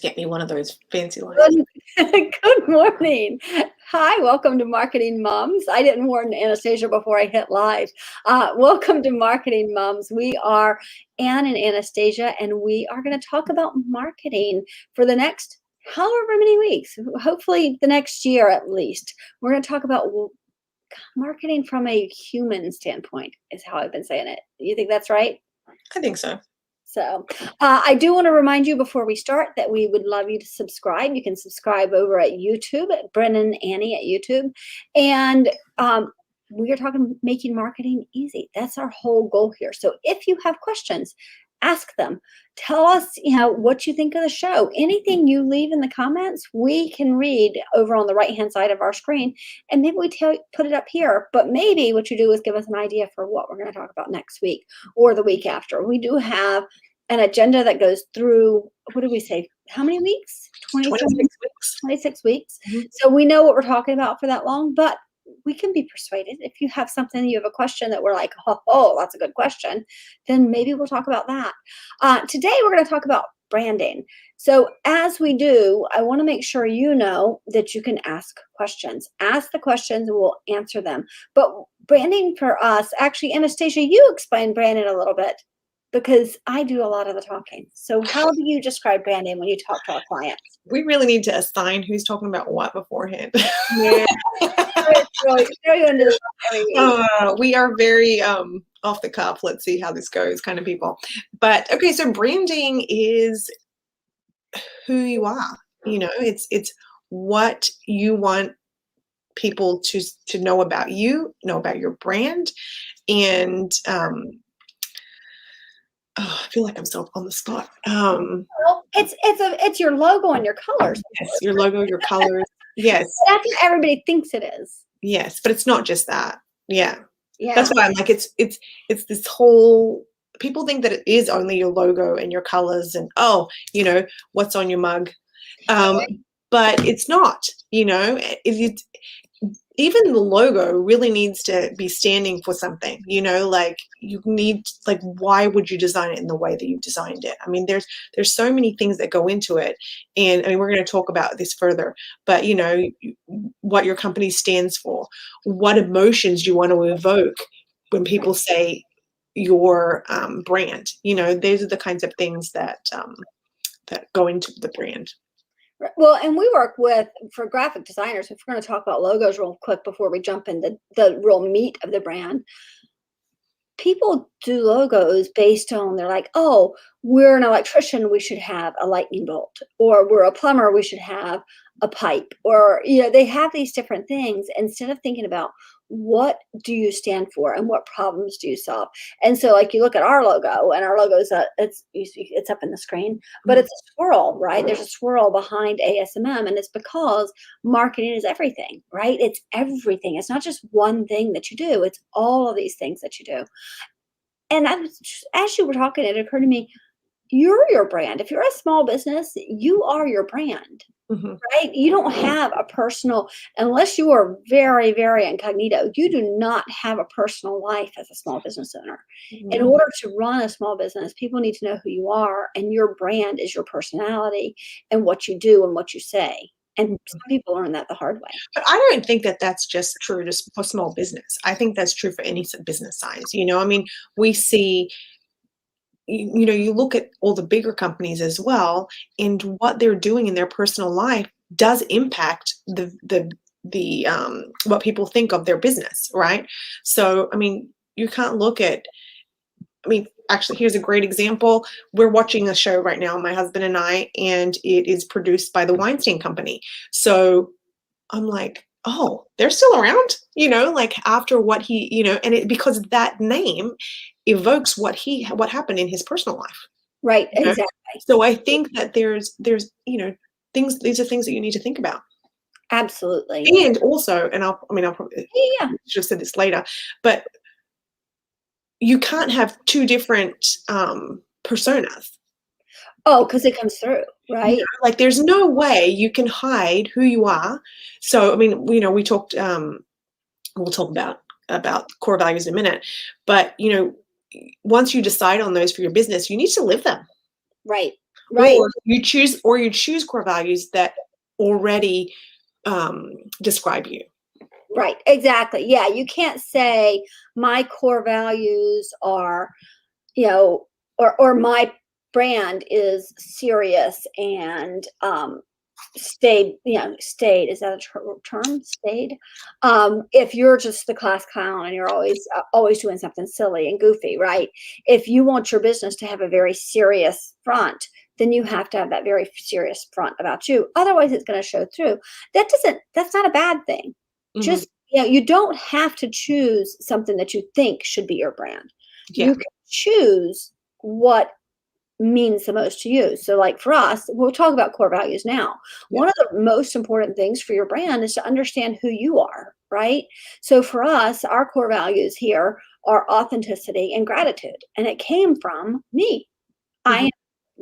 Get me one of those fancy lines. Good morning. Hi, welcome to Marketing Moms. I didn't warn Anastasia before I hit live. Welcome to Marketing Moms. We are Ann and Anastasia, and we are going to talk about marketing for the next however many weeks, hopefully the next year at least. We're going to talk about marketing from a human standpoint, is how I've been saying it. You think that's right? I think so. So I do want to remind you before we start that we would love you to subscribe. You can subscribe over at YouTube, at Brennan Annie at YouTube. And we are talking making marketing easy. That's our whole goal here. So if you have questions, ask them. Tell us, what you think of the show. Anything you leave in the comments, we can read over on the right-hand side of our screen, and maybe we put it up here. But maybe what you do is give us an idea for what we're going to talk about next week or the week after. We do have an agenda that goes through, what did we say? How many weeks? 26 weeks. 26 weeks. Mm-hmm. So we know what we're talking about for that long, but we can be persuaded. If you have something, you have a question that we're like, oh, that's a good question, then maybe we'll talk about that. Today, we're going to talk about branding. So as we do, I want to make sure you know that you can ask questions. Ask the questions and we'll answer them. But branding for us, actually, Anastasia, you explain branding a little bit, because I do a lot of the talking. So how do you describe branding when you talk to our clients? We really need to assign who's talking about what beforehand. Yeah. We are very off the cuff. Let's see how this goes kind of people. But okay, so branding is who you are. It's what you want people to know about you, know about your brand, and I feel like I'm still on the spot. Well, it's your logo and your colors. Yes, your logo, your colors. Yes. That's what everybody thinks it is. Yes, but it's not just that. Yeah. Yeah. That's why I'm like, it's this whole, people think that it is only your logo and your colors and, what's on your mug. But it's not, even the logo really needs to be standing for something, like you need, like, why would you design it in the way that you designed it? I mean, there's so many things that go into it. And I mean, we're going to talk about this further, but what your company stands for, what emotions you want to evoke when people say your brand, those are the kinds of things that go into the brand. Well, and we work for graphic designers, if we're going to talk about logos real quick before we jump into the real meat of the brand, people do logos based on, they're like, oh, we're an electrician, we should have a lightning bolt, or we're a plumber, we should have a pipe, or, they have these different things instead of thinking about what do you stand for and what problems do you solve. And so, like, you look at our logo, and our logo is it's up in the screen, but it's a swirl, right? There's a swirl behind ASMM, and it's because marketing is everything, right? It's everything. It's not just one thing that you do. It's all of these things that you do. And as you were talking, it occurred to me, you're your brand. If you're a small business, you are your brand. Mm-hmm. Right? You don't have a personal, unless you are very, very incognito, you do not have a personal life as a small business owner. Mm-hmm. In order to run a small business, people need to know who you are, and your brand is your personality and what you do and what you say. And some people learn that the hard way. But I don't think that that's just true for small business. I think that's true for any business size. I mean, we see, you look at all the bigger companies as well, and what they're doing in their personal life does impact the what people think of their business, right? So, I mean, you can't look at, actually, here's a great example. We're watching a show right now, my husband and I, and it is produced by the Weinstein Company. So I'm like, oh, they're still around, like after what he, and because that name evokes what happened in his personal life. Right. Exactly. So I think that there's things, these are things that you need to think about. Absolutely. And also, and I'll probably should have said this later, but you can't have two different personas. Oh, because it comes through, right? Like, there's no way you can hide who you are. So, I mean, we talked, we'll talk about core values in a minute, but, once you decide on those for your business, you need to live them. Right. Right. Or you choose core values that already describe you. Right. Exactly. Yeah. You can't say my core values are, you know, or my brand is serious and stayed, is that a term, stayed? If you're just the class clown and you're always doing something silly and goofy, right? If you want your business to have a very serious front, then you have to have that very serious front about you, otherwise it's going to show through. That's not a bad thing. Mhm. Just, you don't have to choose something that you think should be your brand. Yeah. You can choose what means the most to you. So, like for us, we'll talk about core values now. Yeah. One of the most important things for your brand is to understand who you are, right? So, for us, our core values here are authenticity and gratitude. And it came from me. I Mhm. am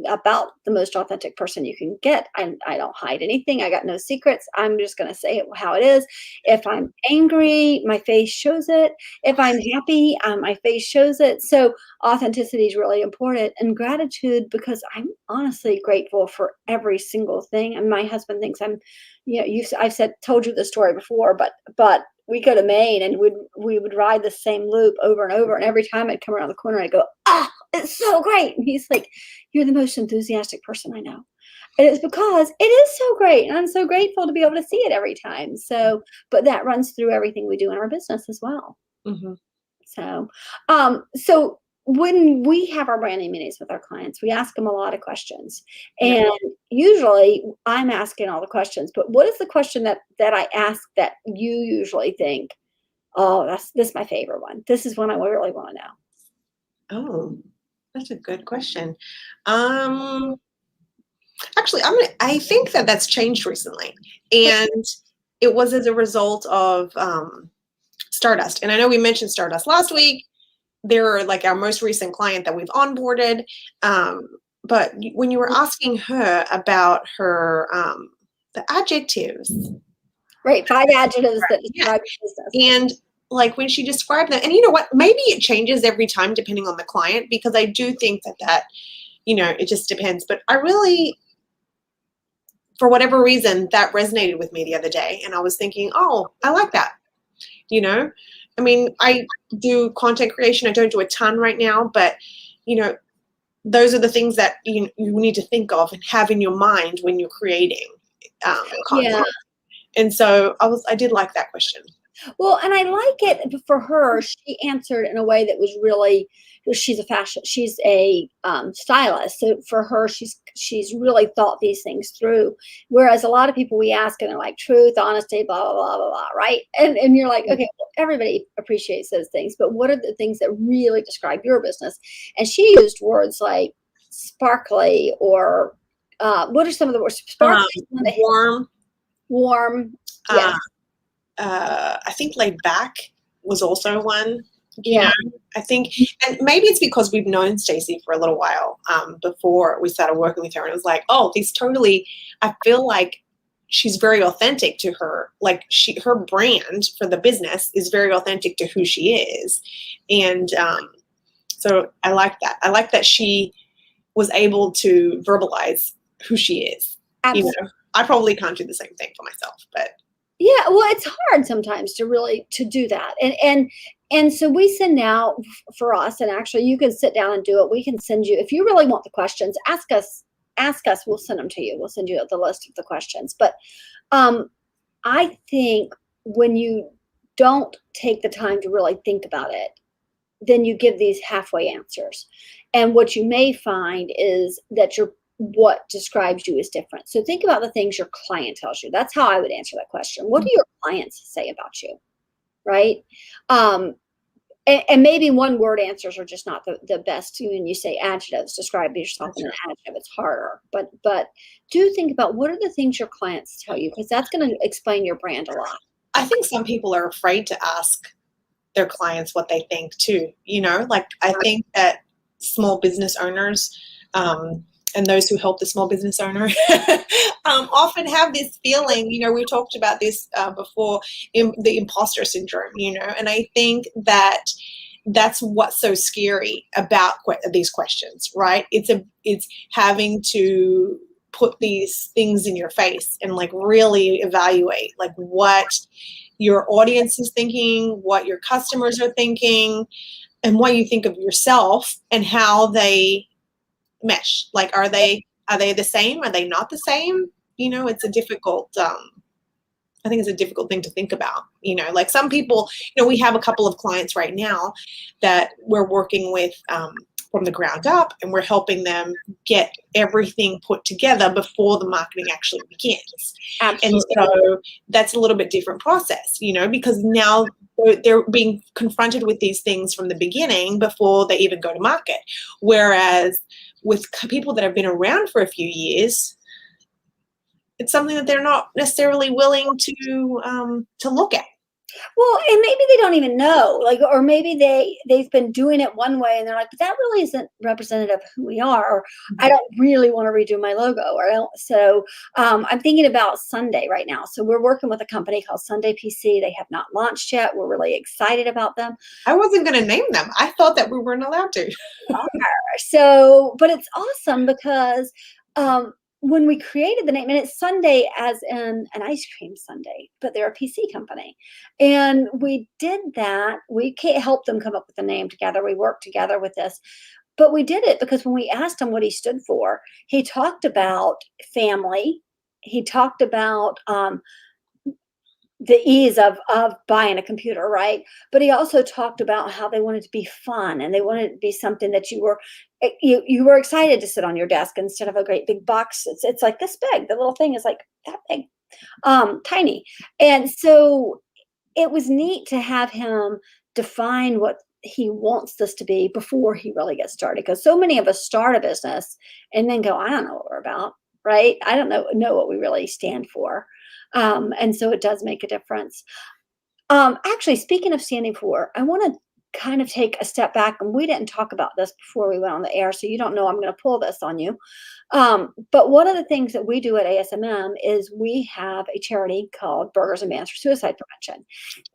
about the most authentic person you can get. I don't hide anything. I got no secrets. I'm just going to say it how it is. If I'm angry, my face shows it. If I'm happy, my face shows it. So authenticity is really important, and gratitude, because I'm honestly grateful for every single thing. And my husband thinks I've told you the story before, but we go to Maine and we would ride the same loop over and over. And every time I'd come around the corner, I'd go, ah, it's so great. And he's like, you're the most enthusiastic person I know. And it's because it is so great. And I'm so grateful to be able to see it every time. So, but that runs through everything we do in our business as well. Mhm. So when we have our branding meetings with our clients, we ask them a lot of questions, Yeah. and usually I'm asking all the questions. But what is the question that I ask that you usually think, oh, this is my favorite one. This is one I really want to know. Oh, that's a good question. Um, Actually, I think that that's changed recently, and it was as a result of Stardust. And I know we mentioned Stardust last week. They're like our most recent client that we've onboarded. Um, but when you were asking her about her the adjectives, Right, 5 adjectives that yeah, describe your business. and like when she described them, and you know what, maybe it changes every time depending on the client, because I do think that it just depends. But I really, for whatever reason, that resonated with me the other day, and I was thinking, oh, I like that. you know I mean, I do content creation. I don't do a ton right now, but you know those are the things that you need to think of and have in your mind when you're creating Yeah. content. And so I did like that question. Well, and I like it for her. She answered in a way that was really, she's a stylist. So for her, she's really thought these things through. Whereas a lot of people we ask and they're like truth, honesty, blah, blah, blah, blah, blah, right? And you're like, okay, well, everybody appreciates those things, but what are the things that really describe your business? And she used words like sparkly, or what are some of the words? Sparkly, Warm. warm. uh, Yes. I think laid back was also one. you Yeah. know I think, and maybe it's because we've known Stacey for a little while, before we started working with her, and it was like, oh, I feel like she's very authentic to her. Like her brand for the business is very authentic to who she is. And so I like that. I like that she was able to verbalize who she is. Absolutely. I probably can't do the same thing for myself, but Yeah, well, it's hard sometimes to do that. And so we send out for us, and actually you can sit down and do it. We can send you, if you really want the questions, ask us, we'll send them to you. We'll send you the list of the questions. But I think when you don't take the time to really think about it, then you give these halfway answers. And what you may find is that what describes you is different. So think about the things your client tells you. That's how I would answer that question. What do your clients say about you? Right? And maybe one word answers are just not the best. When you say adjectives, describe yourself in an adjective, it's harder. But do think about what are the things your clients tell you, because that's going to explain your brand a lot. I think some people are afraid to ask their clients what they think too. Like I think that small business owners, and those who help the small business owner often have this feeling, we talked about this before, in the imposter syndrome, and I think that that's what's so scary about these questions, right? It's having to put these things in your face and like really evaluate like what your audience is thinking, what your customers are thinking, and what you think of yourself and how they mesh. Like, are they the same? Are they not the same? It's a difficult I think it's a difficult thing to think about. Like some people, we have a couple of clients right now that we're working with from the ground up, and we're helping them get everything put together before the marketing actually begins. And Absolutely. so that's a little bit different process, because now they're being confronted with these things from the beginning before they even go to market. Whereas with people that have been around for a few years, it's something that they're not necessarily willing to look at. Well, and maybe they don't even know, like, or maybe they've been doing it one way and they're like, but that really isn't representative of who we are, or I don't really want to redo my logo, or I don't. So I'm thinking about Sunday right now. So we're working with a company called Sunday PC. They have not launched yet. We're really excited about them. I wasn't going to name them. I thought that we weren't allowed to. So, but it's awesome because when we created the name, and it's Sunday as in an ice cream sundae, but they're a PC company. And we did that. We can't help them come up with a name together. We worked together with this. But we did it because when we asked him what he stood for, he talked about family. He talked about the ease of buying a computer, right? But he also talked about how they wanted to be fun, and they wanted it to be something that you were excited to sit on your desk instead of a great big box. It's like this big. The little thing is like that big, tiny. And so it was neat to have him define what he wants this to be before he really gets started. Because so many of us start a business and then go, I don't know what we're about, right? I don't know what we really stand for. And so it does make a difference. Actually, speaking of standing for, I want to kind of take a step back, and we didn't talk about this before we went on the air, so you don't know I'm going to pull this on you. But one of the things that we do at ASMM is we have a charity called Burgers and Bans for Suicide Prevention.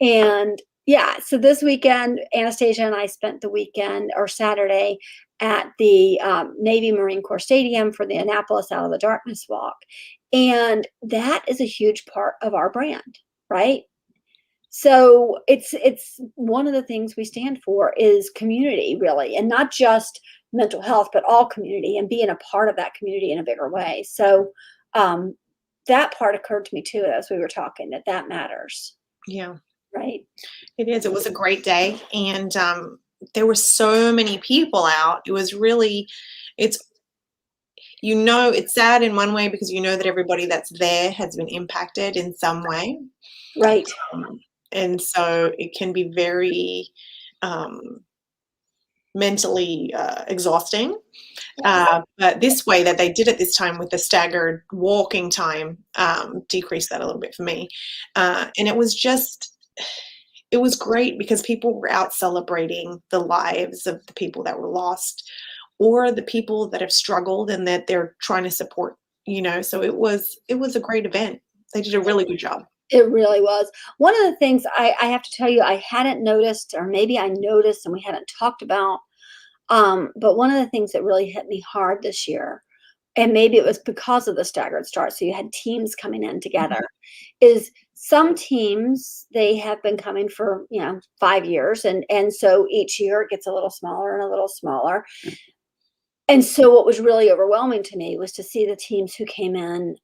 And yeah, so this weekend, Anastassia and I spent the weekend or Saturday at the Navy Marine Corps Stadium for the Annapolis Out of the Darkness Walk. And that is a huge part of our brand, right? So it's one of the things we stand for is community, really, and not just mental health, but all community, and being a part of that community in a bigger way. So that part occurred to me too as we were talking, that matters. Yeah, right. It is. It was a great day, and there were so many people out. It was really, it's sad in one way because that everybody that's there has been impacted in some way. Right. And so it can be very mentally exhausting. Yes. But this way that they did it this time with the staggered walking time decreased that a little bit for me. And it was great because people were out celebrating the lives of the people that were lost or the people that have struggled and that they're trying to support, so it was a great event. They did a really good job. It really was. One of the things I have to tell you, I hadn't noticed, or maybe I noticed and we hadn't talked about, but one of the things that really hit me hard this year, and maybe it was because of the staggered start, so you had teams coming in together, is some teams, they have been coming for 5 years, and so each year it gets a little smaller and a little smaller. And so what was really overwhelming to me was to see the teams who came in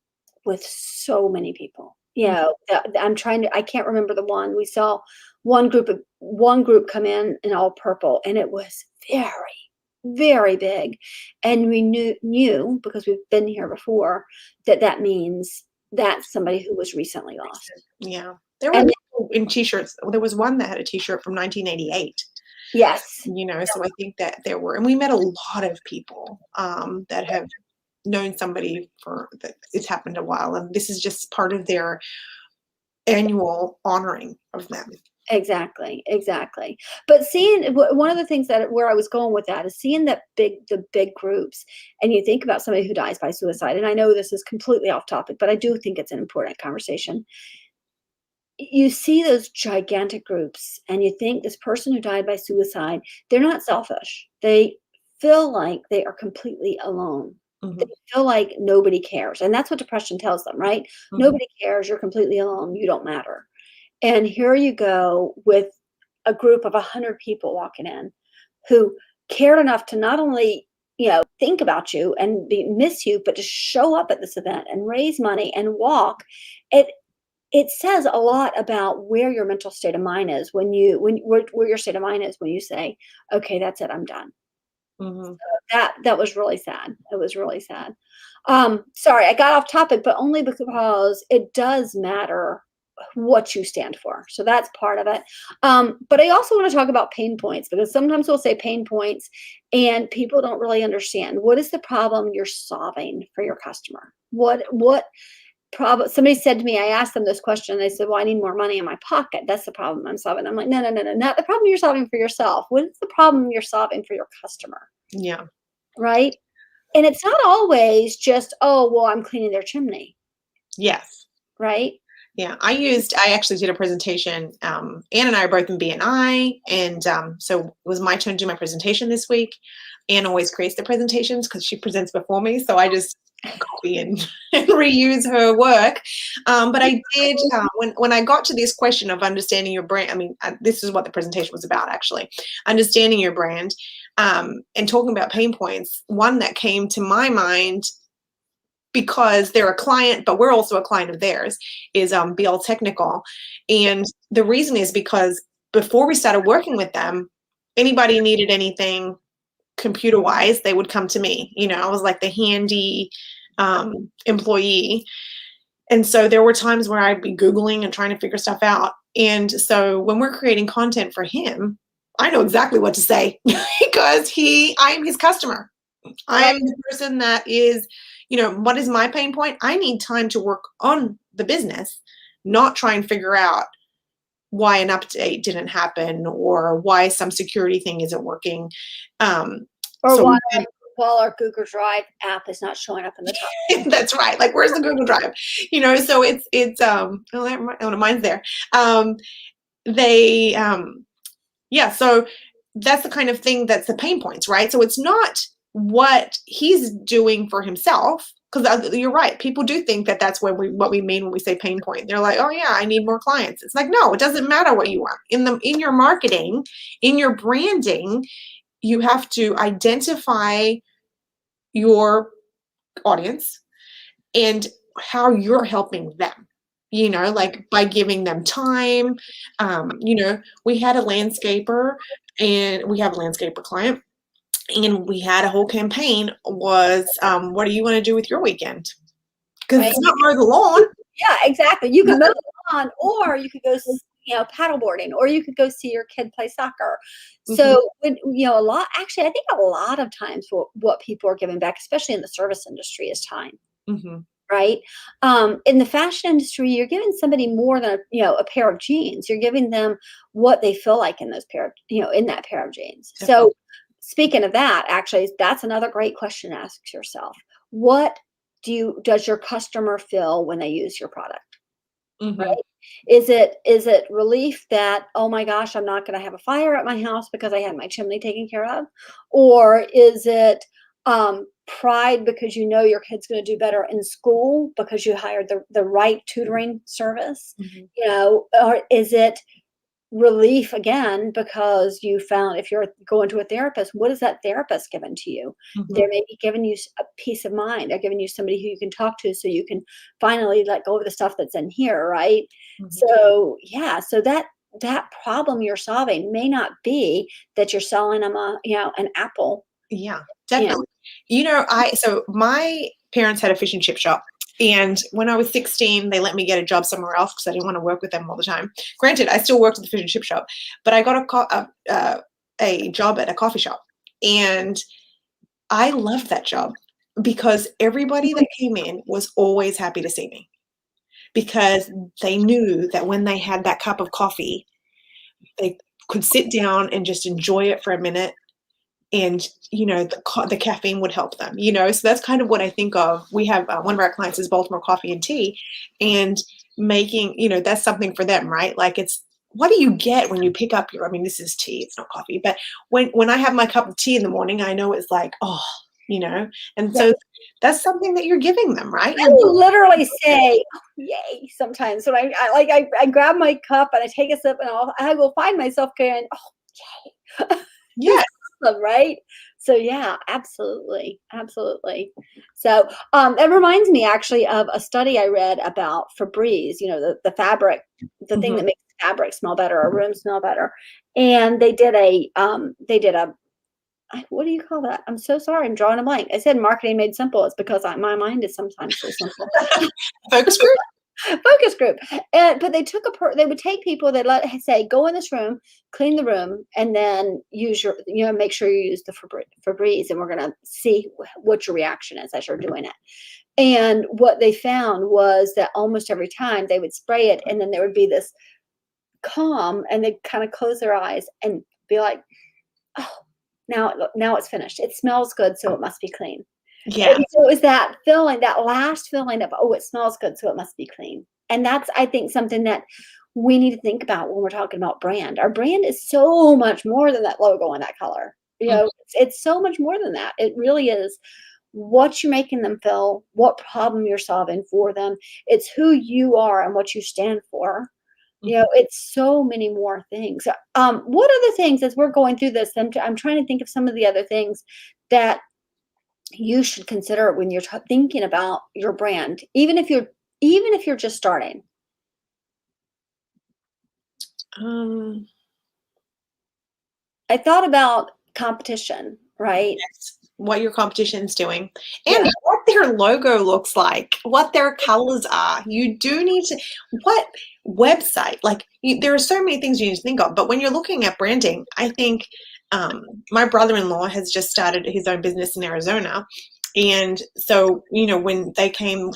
with so many people. I can't remember the one. We saw one group come in all purple, and it was very, very big. And we knew because we've been here before that means that's somebody who was recently lost. Yeah. There were people in t-shirts. There was one that had a t-shirt from 1988. Yes. So I think that there were, and we met a lot of people that have known somebody that it's happened a while, and this is just part of their annual honoring of them. Exactly. But seeing one of the things where I was going with that is seeing the big groups, and you think about somebody who dies by suicide. And I know this is completely off topic, but I do think it's an important conversation. you see those gigantic groups and you think this person who died by suicide, they're not selfish. They feel like they are completely alone. They Mhm, feel like nobody cares. And that's what depression tells them, right? mhm. Nobody cares. You're completely alone. You don't matter. And here you go with a group of 100 people walking in who cared enough to not only, think about you and miss you, but to show up at this event and raise money and walk. It says a lot about where your mental state of mind is where your state of mind is when you say, okay, that's it, I'm done. Mhm. That was really sad. It was really sad. Sorry, I got off topic, but only because it does matter what you stand for. So that's part of it. But I also want to talk about pain points, because sometimes we'll say pain points and people don't really understand what is the problem you're solving for your customer. What problem? Somebody said to me, I asked them this question. They said, "Well, I need more money in my pocket. That's the problem I'm solving." I'm like, no, no, no, no, not the problem you're solving for yourself. What is the problem you're solving for your customer? Yeah. Right? And it's not always just, oh, well, I'm cleaning their chimney, Yes. right? Yeah, I actually did a presentation. Ann and I are both in BNI, and so it was my turn to do my presentation this week. Ann always creates the presentations because she presents before me, so I just copy and, and reuse her work. But I did when I got to this question of understanding your brand. I mean, this is what the presentation was about, actually, understanding your brand and talking about pain points. One that came to my mind, because they're a client, but we're also a client of theirs, is BL Technical. And the reason is because before we started working with them, anybody needed anything computer wise, they would come to me. I was like the handy employee. And so there were times where I'd be Googling and trying to figure stuff out. And so when we're creating content for him, I know exactly what to say because I'm his customer. I Right. am the person that is, what is my pain point? I need time to work on the business, not try and figure out why an update didn't happen or why some security thing isn't working. Um, Or so while our Google Drive app is not showing up in the top. that's right. Like, where's the Google Drive? So mine's there. They Yeah, so that's the kind of thing that's the pain points, right? So it's not what he's doing for himself, because you're right. People do think that that's what we mean when we say pain point. They're like, oh yeah, I need more clients. It's like, no, it doesn't matter what you want. In your marketing, in your branding, you have to identify your audience and how you're helping them. Like by giving them time. We had a landscaper, and we have a landscaper client, and we had a whole campaign was, what do you want to do with your weekend? Because Right? it's not mow the lawn. Yeah, exactly. You could mow the lawn, or you could go, paddleboarding, or you could go see your kid play soccer. Mhm, So, a lot, actually, I think a lot of times what people are giving back, especially in the service industry, is time. mhm. Right? In the fashion industry, you're giving somebody more than a pair of jeans. You're giving them what they feel like in in that pair of jeans. Definitely. So, speaking of that, actually, that's another great question to ask yourself. What does your customer feel when they use your product? Mhm. Right? Is it relief that, oh my gosh, I'm not going to have a fire at my house because I had my chimney taken care of? Or is it pride because you know your kid's going to do better in school because you hired the right tutoring service? Mhm. Or is it relief again because you found, if you're going to a therapist, what is that therapist given to you? Mhm. They're maybe giving you a peace of mind. They're giving you somebody who you can talk to so you can finally let go of the stuff that's in here, right? Mhm. So yeah, so that problem you're solving may not be that you're selling them an apple. Yeah, you know definitely. So my parents had a fish and chip shop. And when I was 16, they let me get a job somewhere else because I didn't want to work with them all the time. Granted, I still worked at the fish and chip shop, but I got a job at a coffee shop. And I loved that job because everybody that came in was always happy to see me because they knew that when they had that cup of coffee, they could sit down and just enjoy it for a minute and the caffeine would help them, so that's kind of what I think of. We have one of our clients is Baltimore Coffee and Tea, and making, that's something for them, right? Like, it's, what do you get when you pick up your, I mean, this is tea, it's not coffee, but when I have my cup of tea in the morning, I know it's like, oh, and so that's something that you're giving them, right? I will literally say, oh, yay, sometimes when I grab my cup and I take a sip, and I will find myself going, oh, yay. Yeah. Awesome, right? So yeah, absolutely. Absolutely. So it reminds me actually of a study I read about Febreze, the fabric, the thing that makes fabric smell better, or room smell better. And they did a what do you call that? I'm so sorry, I'm drawing a blank. I said marketing made simple. It's because my mind is sometimes so simple. Focus group. Focus group. But they took they would take people, they'd say, go in this room, clean the room, and then use your, make sure you use the Febreze, and we're going to see what your reaction is as you're doing it. And what they found was that almost every time they would spray it, and then there would be this calm, and they'd kind of close their eyes and be like, oh, now it's finished. It smells good, so it must be clean. Yeah. And so it was that feeling, that last feeling of, oh, it smells good, so it must be clean. And that's, I think, something that we need to think about when we're talking about brand. Our brand is so much more than that logo and that color. It's so much more than that. It really is what you're making them feel, what problem you're solving for them. It's who you are and what you stand for. It's so many more things. What other things, as we're going through this, I'm trying to think of some of the other things that you should consider when you're thinking about your brand, even if you're just starting. I thought about competition, right? Yes. What your competition's doing, and what their logo looks like, what their colors are. You do need to, what website, like, there are so many things you need to think of. But when you're looking at branding, I think my brother-in-law has just started his own business in Arizona. And so, when they came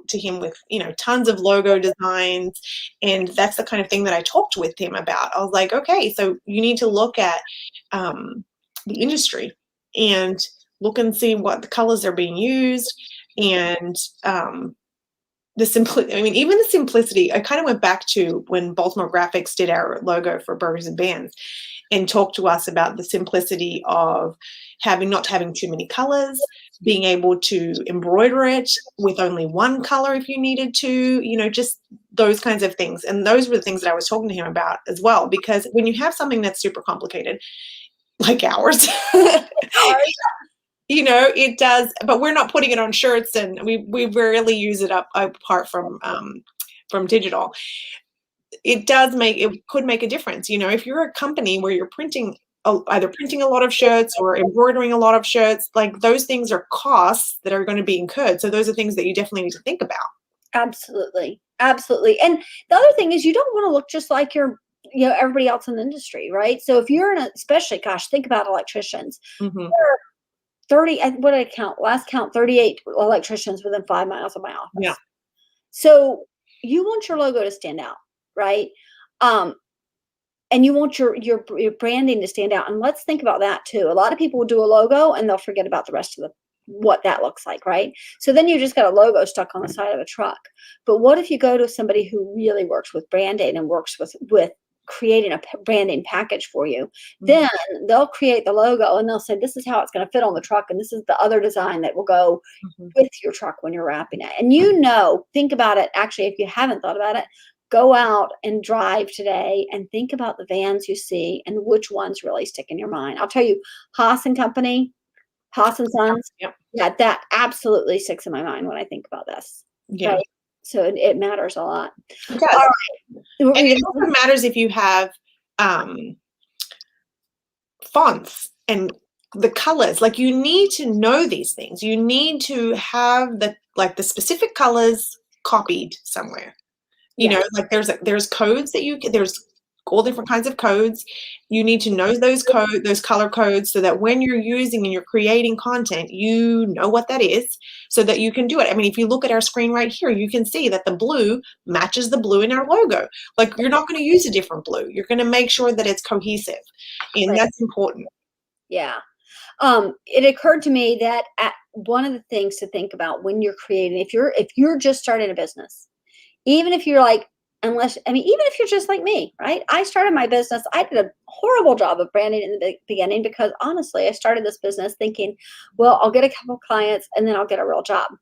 to him with, tons of logo designs, and that's the kind of thing that I talked with him about. I was like, okay, so you need to look at the industry and look and see what the colors are being used, and even the simplicity. I kind of went back to when Baltimore Graphics did our logo for Burgers and Bands, and talked to us about the simplicity of not having too many colors, being able to embroider it with only one color if you needed to, just those kinds of things. And those were the things that I was talking to him about as well, because when you have something that's super complicated, like ours, it does, but we're not putting it on shirts, and we rarely use it apart from digital. It could make a difference. If you're a company where you're either printing a lot of shirts or embroidering a lot of shirts, like, those things are costs that are going to be incurred. So those are things that you definitely need to think about. Absolutely. Absolutely. And the other thing is, you don't want to look just like everybody else in the industry, right? So if you're especially, gosh, think about electricians. There are 30, what did I count? Last count, 38 electricians within 5 miles of my office. Yeah. So you want your logo to stand out, right? And you want your branding to stand out. And let's think about that too. A lot of people will do a logo and they'll forget about the rest of what that looks like, right? So then you just got a logo stuck on the side of a truck. But what if you go to somebody who really works with branding and works with creating a branding package for you? Then they'll create the logo and they'll say, this is how it's going to fit on the truck, and this is the other design that will go with your truck when you're wrapping it. And think about it. Actually, if you haven't thought about it, go out and drive today and think about the vans you see and which ones really stick in your mind. I'll tell you, Haas and Company, Haas and Sons, yeah, that absolutely sticks in my mind when I think about this. Yeah. Right? So it matters a lot. It does. All right. And it also matters if you have fonts and the colors. Like, you need to know these things. You need to have the specific colors copied somewhere. Like, there's codes that there's all different kinds of codes. You need to know those color codes, so that when you're using and you're creating content, you know what that is, so that you can do it. I mean, if you look at our screen right here, you can see that the blue matches the blue in our logo. Like, you're not going to use a different blue. You're going to make sure that it's cohesive, and that's important. Yeah. It occurred to me that one of the things to think about when you're creating, if you're just starting a business, even if you're like, even if you're just like me, right? I started my business. I did a horrible job of branding in the beginning because honestly, I started this business thinking, well, I'll get a couple clients and then I'll get a real job.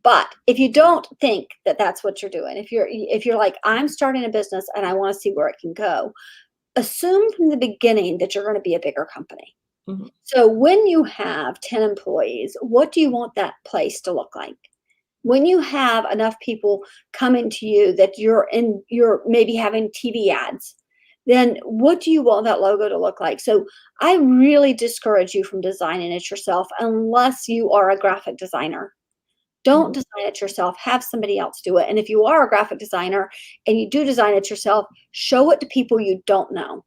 But if you don't think that that's what you're doing, if you're like, I'm starting a business and I want to see where it can go, assume from the beginning that you're going to be a bigger company. Mhm. So when you have 10 employees, what do you want that place to look like? When you have enough people coming to you that you're maybe having TV ads, then what do you want that logo to look like? So I really discourage you from designing it yourself unless you are a graphic designer. Don't Mhm. design it yourself. Have somebody else do it. And if you are a graphic designer and you do design it yourself, show it to people you don't know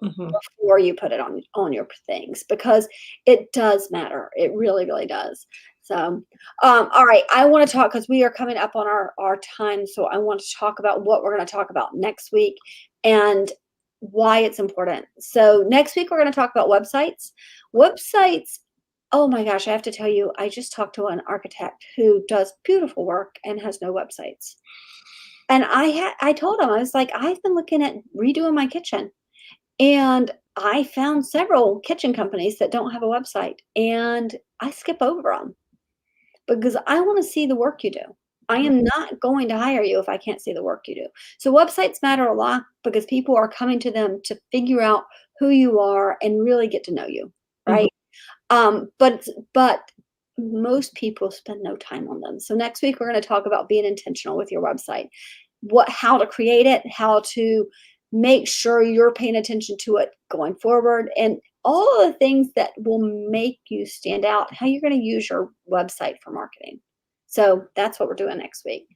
Mhm. before you put it on your things, because it does matter. It really, really does. So, all right, I want to talk because we are coming up on our time. So I want to talk about what we're going to talk about next week and why it's important. So next week we're going to talk about websites. Websites. Oh my gosh, I have to tell you, I just talked to an architect who does beautiful work and has no websites. And I told him, I was like, I've been looking at redoing my kitchen and I found several kitchen companies that don't have a website, and I skip over them because I want to see the work you do. I am not going to hire you if I can't see the work you do. So websites matter a lot because people are coming to them to figure out who you are and really get to know you, Mhm. right? But most people spend no time on them. So next week we're going to talk about being intentional with your website, how to create it, how to make sure you're paying attention to it going forward, and all of the things that will make you stand out, how you're going to use your website for marketing. So that's what we're doing next week.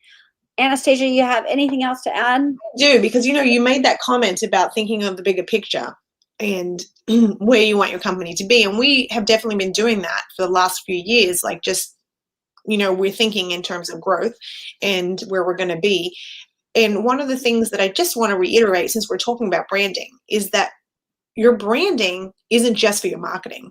Anastasia, you have anything else to add? Do because you made that comment about thinking of the bigger picture and where you want your company to be, and we have definitely been doing that for the last few years. Like, just we're thinking in terms of growth and where we're going to be. And one of the things that I just want to reiterate, since we're talking about branding, is that your branding isn't just for your marketing.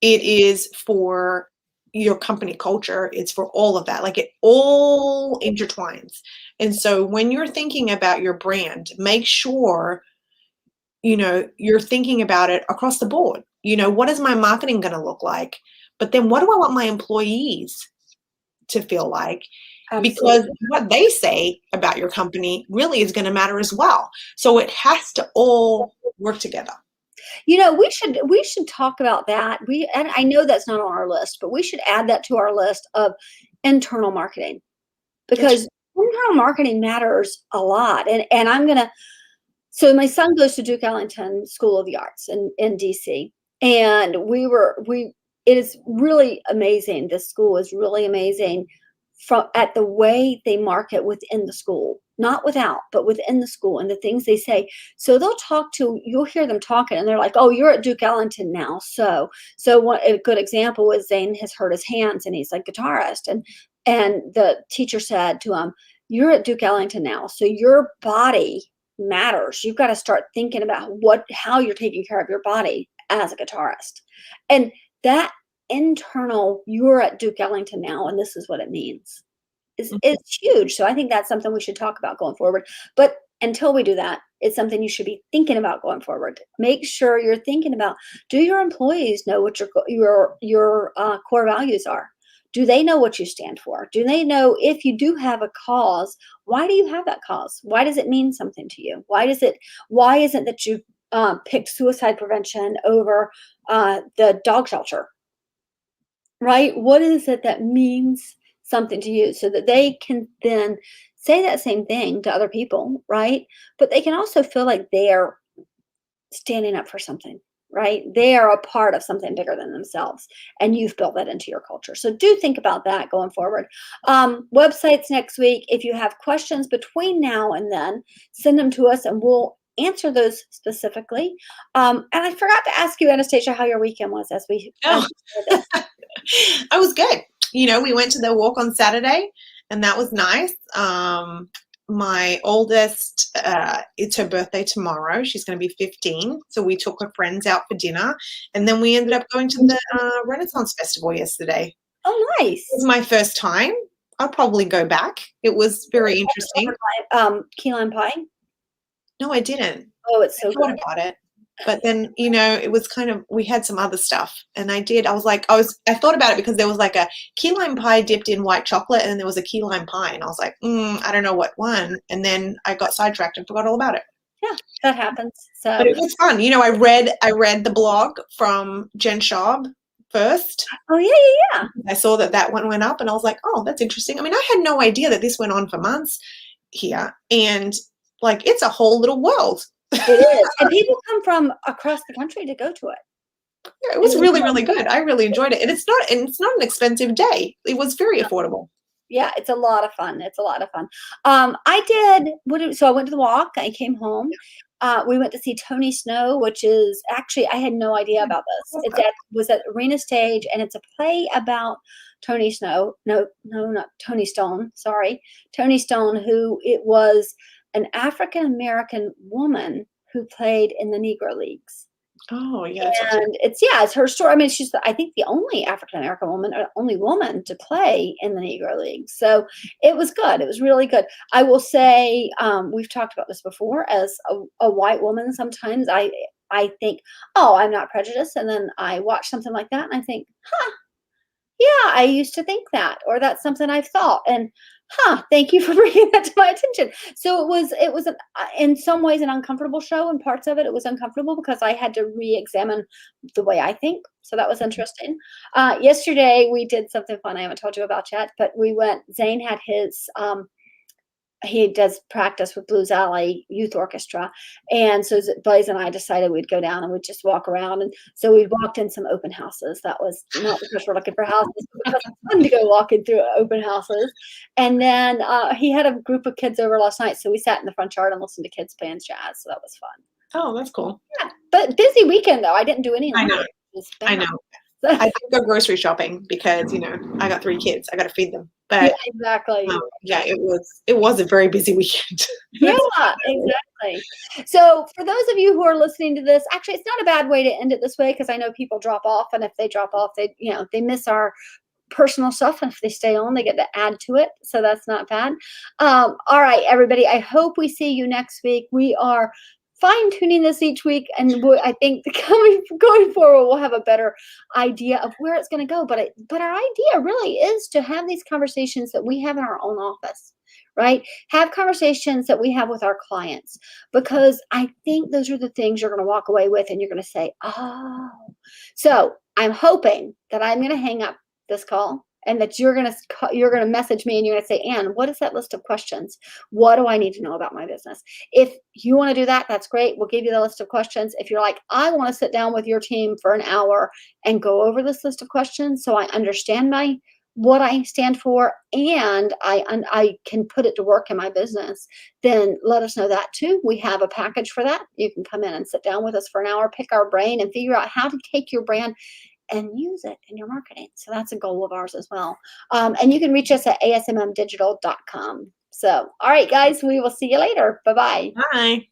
It is for your company culture. It's for all of that. Like, it all intertwines. And so when you're thinking about your brand, make sure, you're thinking about it across the board. What is my marketing going to look like? But then what do I want my employees to feel like? Because Absolutely. what they say about your company really is going to matter as well. So it has to all work together. We should talk about that. And I know that's not on our list, but we should add that to our list of internal marketing, That's because internal marketing matters a lot. And I'm gonna so my son goes to Duke Ellington School of the Arts in DC. And we it is really amazing. This school is really amazing from at the way they market within the school, not without, but within the school and the things they say. So you'll hear them talking and they're like, oh, you're at Duke Ellington now. So one a good example is Zane has hurt his hands and he's a guitarist. And the teacher said to him, you're at Duke Ellington now. So your body matters. You've got to start thinking about how you're taking care of your body as a guitarist. And that internal, you're at Duke Ellington now, and this is what it means, is huge. So I think that's something we should talk about going forward. But until we do that, it's something you should be thinking about going forward. Make sure you're thinking about, do your employees know what your core values are? Do they know what you stand for? Do they know if you do have a cause, why do you have that cause? Why does it mean something to you? Why isn't that you picked suicide prevention over the dog shelter? Right? What is it that means something to you so that they can then say that same thing to other people, right? But they can also feel like they're standing up for something, right? They are a part of something bigger than themselves, and you've built that into your culture. So do think about that going forward. Websites next week. If you have questions between now and then, send them to us and we'll answer those specifically. And I forgot to ask you, Anastasia, how your weekend was as Oh, we did this. I was good. We went to the walk on Saturday, and that was nice. my oldest, it's her birthday tomorrow. She's going to be 15. So we took her friends out for dinner. And then we ended up going to the Renaissance Festival yesterday. Oh, nice. It was my first time. I'll probably go back. It was very interesting. Key lime pie? No, I didn't. Oh, it's so I thought good. about it. But then, it was kind of, we had some other stuff. And I thought about it because there was like a key lime pie dipped in white chocolate and then there was a key lime pie. And I was like, I don't know what one. And then I got sidetracked and forgot all about it. Yeah, that happens. So, but it was fun. I read the blog from Jen Schaub first. Oh, yeah. I saw that one went up and I was like, oh, that's interesting. I mean, I had no idea that this went on for months here. And like, it's a whole little world. It is. And people come from across the country to go to it. Yeah, it was really, really good. I really enjoyed it. And it's not an expensive day. It was very affordable. Yeah, it's a lot of fun. It's a lot of fun. So I went to the walk. I came home. We went to see Tony Snow, which is actually, I had no idea about this. Okay. It was at Arena Stage, and it's a play about Tony Snow. No, not Tony Stone. Sorry. Tony Stone, who it was an African-American woman who played in the Negro Leagues. Oh, yeah. And it's her story. I mean, she's, I think, the only African-American woman, or only woman to play in the Negro League. So it was good. It was really good. I will say, we've talked about this before, as a white woman, sometimes I think, oh, I'm not prejudiced. And then I watch something like that and I think, yeah, I used to think that, or that's something I've thought. And thank you for bringing that to my attention. So it was in some ways an uncomfortable show, and parts of it was uncomfortable because I had to re-examine the way I think. So that was interesting. Yesterday we did something fun. I haven't told you about yet, but we went. Zane had his. He does practice with Blues Alley Youth Orchestra. And so Blaze and I decided we'd go down and we'd just walk around. And so we walked in some open houses. That was not because we're looking for houses, but because it's fun to go walking through open houses. And then he had a group of kids over last night. So we sat in the front yard and listened to kids playing jazz. So that was fun. Oh, that's cool. Yeah. But busy weekend, though. I didn't do any. I know. I know. I did go grocery shopping because, I got 3 kids. I got to feed them. But yeah, exactly. It was a very busy weekend. Yeah, exactly. So for those of you who are listening to this, actually, it's not a bad way to end it this way, because I know people drop off, and if they drop off, they miss our personal stuff, and if they stay on, they get to add to it. So that's not bad. All right, everybody. I hope we see you next week. We are fine-tuning this each week, and I think going forward we'll have a better idea of where it's going to go. But our idea really is to have these conversations that we have in our own office, right? Have conversations that we have with our clients, because I think those are the things you're going to walk away with, and you're going to say, oh. So I'm hoping that I'm going to hang up this call, and that you're going to message me, and you're going to say, Ann, what is that list of questions? What do I need to know about my business? If you want to do that, that's great. We'll give you the list of questions. If you're like, I want to sit down with your team for an hour and go over this list of questions so I understand what I stand for, and I can put it to work in my business, then let us know that too. We have a package for that. You can come in and sit down with us for an hour, pick our brain, and figure out how to take your brand and use it in your marketing. So that's a goal of ours as well. And you can reach us at asmmdigital.com. So, all right, guys, we will see you later. Bye-bye. Bye.